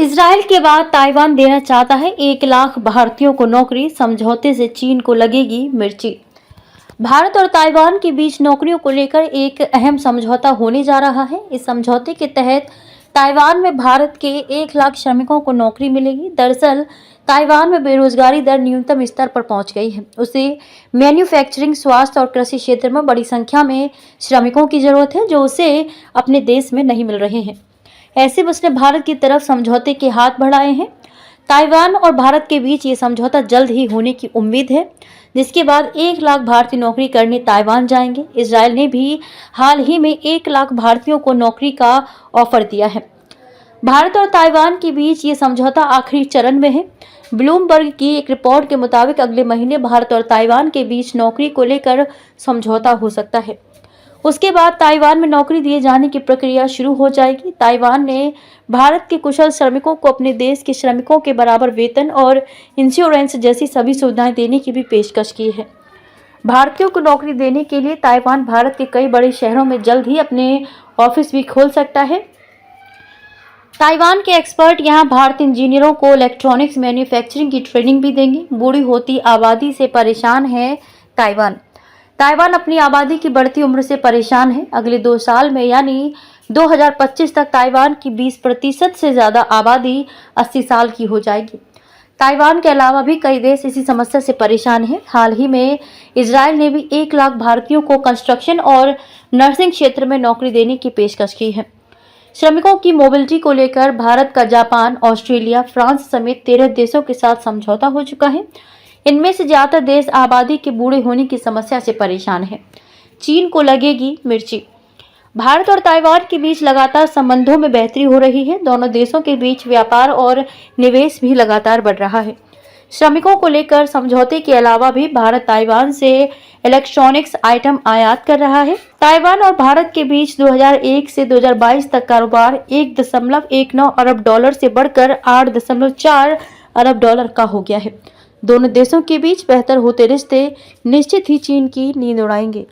Israel के बाद Taiwan देना चाहता है 1 लाख भारतीयों को नौकरी, समझौते से चीन को लगेगी मिर्ची। भारत और ताइवान के बीच नौकरियों को लेकर एक अहम समझौता होने जा रहा है। इस समझौते के तहत ताइवान में भारत के 1 लाख श्रमिकों को नौकरी मिलेगी। दरअसल ताइवान में बेरोजगारी दर न्यूनतम स्तर पर पहुंच गई है। उसे मैन्युफैक्चरिंग, स्वास्थ्य और कृषि क्षेत्र में बड़ी संख्या में श्रमिकों की जरूरत है, जो उसे अपने देश में नहीं मिल रहे हैं। ऐसे में उसने भारत की तरफ समझौते के हाथ बढ़ाए हैं। ताइवान और भारत के बीच ये समझौता जल्द ही होने की उम्मीद है, जिसके बाद 1 लाख भारतीय नौकरी करने ताइवान जाएंगे। इजराइल ने भी हाल ही में 1 लाख भारतीयों को नौकरी का ऑफर दिया है। भारत और ताइवान के बीच ये समझौता आखिरी चरण में है। ब्लूमबर्ग की एक रिपोर्ट के मुताबिक अगले महीने भारत और ताइवान के बीच नौकरी को लेकर समझौता हो सकता है। उसके बाद ताइवान में नौकरी दिए जाने की प्रक्रिया शुरू हो जाएगी। ताइवान ने भारत के कुशल श्रमिकों को अपने देश के श्रमिकों के बराबर वेतन और इंश्योरेंस जैसी सभी सुविधाएं देने की भी पेशकश की है। भारतीयों को नौकरी देने के लिए ताइवान भारत के कई बड़े शहरों में जल्द ही अपने ऑफिस भी खोल सकता है। ताइवान के एक्सपर्ट यहां भारतीय इंजीनियरों को इलेक्ट्रॉनिक्स मैन्युफैक्चरिंग की ट्रेनिंग भी देंगे। बूढ़ी होती आबादी से परेशान है ताइवान अपनी आबादी की बढ़ती उम्र से परेशान है। अगले 2 साल में यानी 2025 तक ताइवान की 20% से ज्यादा आबादी 80 साल की हो जाएगी। ताइवान के अलावा भी कई देश इसी समस्या से परेशान हैं। हाल ही में इजराइल ने भी 1 लाख भारतीयों को कंस्ट्रक्शन और नर्सिंग क्षेत्र में नौकरी देने की पेशकश की है। श्रमिकों की मोबिलिटी को लेकर भारत का जापान, ऑस्ट्रेलिया, फ्रांस समेत 13 देशों के साथ समझौता हो चुका है। इनमें से ज्यादातर देश आबादी के बूढ़े होने की समस्या से परेशान हैं। चीन को लगेगी मिर्ची। भारत और ताइवान के बीच लगातार संबंधों में बेहतरी हो रही है। दोनों देशों के बीच व्यापार और निवेश भी लगातार बढ़ रहा है। श्रमिकों को लेकर समझौते के अलावा भी भारत ताइवान से इलेक्ट्रॉनिक्स आइटम आयात कर रहा है। ताइवान और भारत के बीच 2001 से 2022 तक कारोबार 1.19 अरब डॉलर से बढ़कर 8.4 अरब डॉलर का हो गया है। दोनों देशों के बीच बेहतर होते रिश्ते निश्चित ही चीन की नींद उड़ाएंगे।